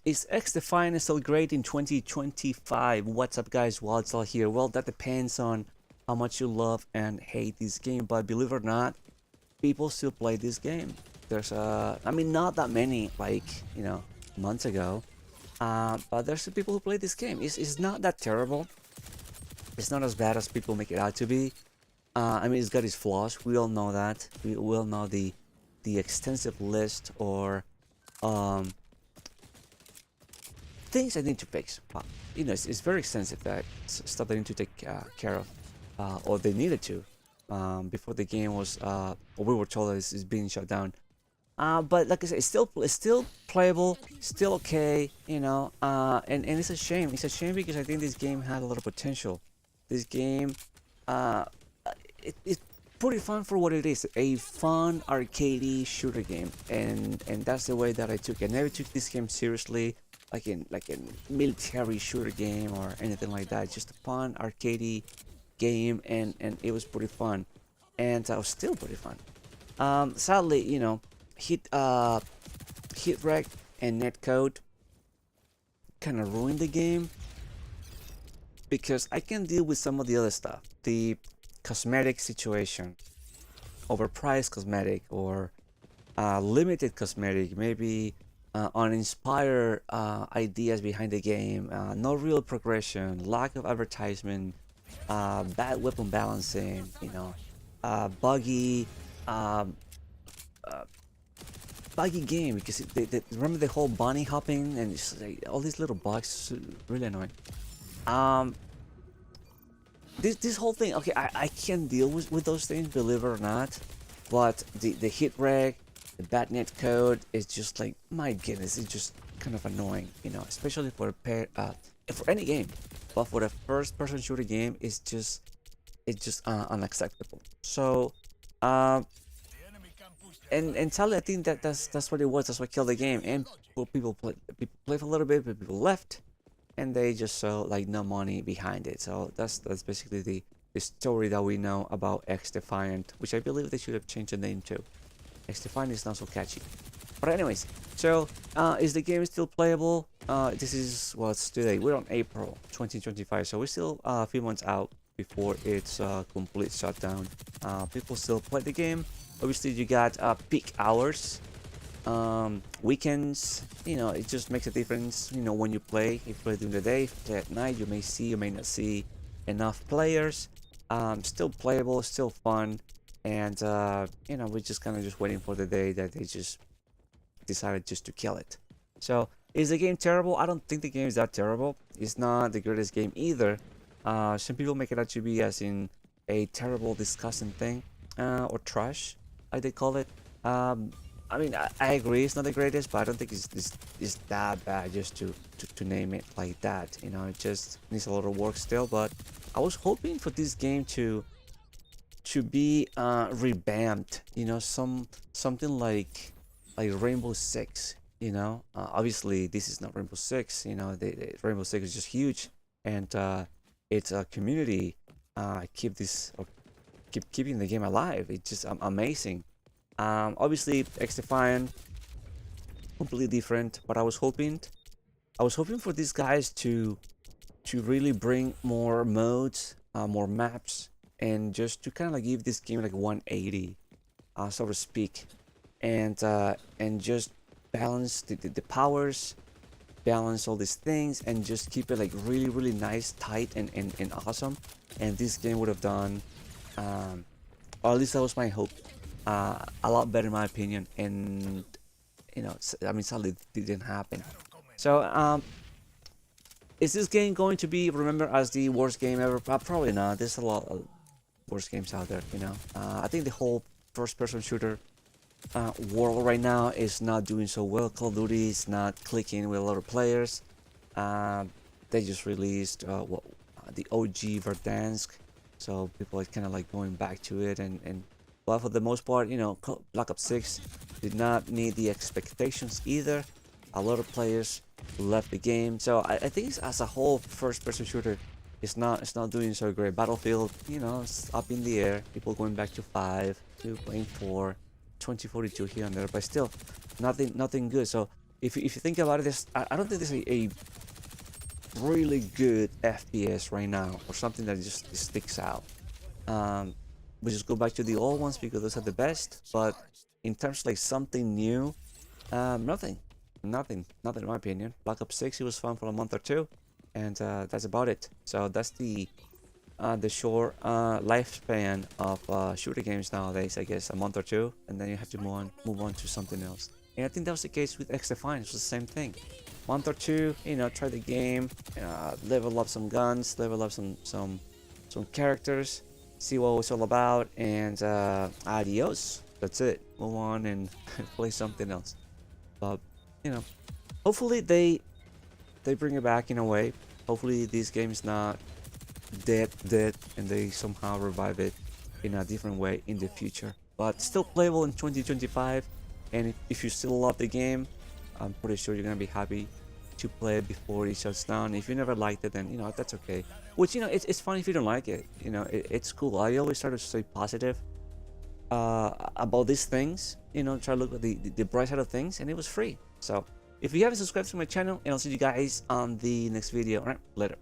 Is Xdefiant still great in 2025? What's up, guys? Waldsall here. Well, that depends on how much you love and hate this game, but believe it or not, people still play this game. There's I mean, not that many, like, months ago, but there's some people who play this game. It's not that terrible. It's not as bad as people make it out to be. I mean, it's got its flaws. We all know that. We all know the extensive list or um, things I need to fix. It's very extensive. That stuff they need to take care of, or they needed to, before the game was, or we were told that it's being shut down. But like I said, it's still playable, still okay, and it's a shame. It's a shame because I think this game had a lot of potential. This game, uh, it's pretty fun for what it is, a fun arcadey shooter game, and that's the way that I took it. I never took this game seriously, like in military shooter game or anything like that. Just a fun arcadey game, and it was pretty fun, and was still pretty fun. Sadly, hit rec and netcode kind of ruined the game because I can deal with some of the other stuff, the cosmetic situation, overpriced cosmetic or limited cosmetic, maybe uninspired ideas behind the game, no real progression, lack of advertisement, bad weapon balancing, buggy, um, uh, buggy game because remember the whole bunny hopping and like, all these little bugs, really annoying. Um, this whole thing, okay, I can deal with those things, believe it or not, but the hit reg, the bad net code is just like, my goodness, it's just kind of annoying, especially for for any game, but for the first person shooter game, it's just unacceptable. So and sadly, I think that's what it was. That's what killed the game. And people play for a little bit, but people left, and they just saw like no money behind it. So that's basically the story that we know about Xdefiant, which I believe they should have changed the name to. Xdefiant is not so catchy. But anyways, so is the game still playable? This is what's today. We're on April 2025, so we're still a few months out before its complete shutdown. People still play the game. Obviously, you got peak hours, weekends. It just makes a difference. When you play, if you play during the day, if you play at night, you may not see enough players. Still playable, still fun, and we're just kind of just waiting for the day that they just decided just to kill it. So, is the game terrible? I don't think the game is that terrible. It's not the greatest game either. Some people make it out to be as in a terrible, disgusting thing, or trash, like they call it. I mean, I agree it's not the greatest, but I don't think it's that bad just to name it like that. It just needs a lot of work still. But I was hoping for this game to be revamped. Something like Rainbow Six. Obviously this is not Rainbow Six. The Rainbow Six is just huge, and its community keep keeping the game alive. It's just amazing. Obviously Xdefiant completely different, but I was hoping for these guys to really bring more modes, more maps, and just to kind of like give this game like 180, so to speak, and just balance the powers, balance all these things, and just keep it like really nice, tight, and awesome. And this game would have done, or at least that was my hope, a lot better in my opinion. And I mean, sadly it didn't happen. So is this game going to be remembered as the worst game ever? Probably not. There's a lot of worse games out there. I think the whole first person shooter world right now is not doing so well. Call of Duty is not clicking with a lot of players. They just released the OG Verdansk, so people are kind of like going back to it, and but for the most part, Black Ops 6 did not meet the expectations either. A lot of players left the game, so I think as a whole, first-person shooter it's not doing so great. Battlefield, it's up in the air. People going back to 5, to playing 4, 2042 here and there, but still nothing good. So if you think about it, I don't think there's a really good FPS right now, or something that just sticks out. Um, we just go back to the old ones because those are the best. But in terms of like something new, nothing, nothing in my opinion. Black Ops 6, it was fun for a month or two, and that's about it. So that's the short lifespan of shooter games nowadays. I guess a month or two, and then you have to move on to something else. And I think that was the case with Xdefiant. It was the same thing. Month or two, you know, try the game, level up some guns, level up some characters, see what it's all about, and adios. That's it. Move on and play something else. But you know, hopefully they bring it back in a way. Hopefully this game is not dead, and they somehow revive it in a different way in the future. But still playable in 2025. And if you still love the game, I'm pretty sure you're gonna be happy to play it before it shuts down. If you never liked it, then you know that's okay. Which, you know, it's fine if you don't like it. You know, it's cool. I always try to stay positive about these things. You know, try to look at the bright side of things, and it was free. So if you haven't subscribed to my channel, and I'll see you guys on the next video. All right, later.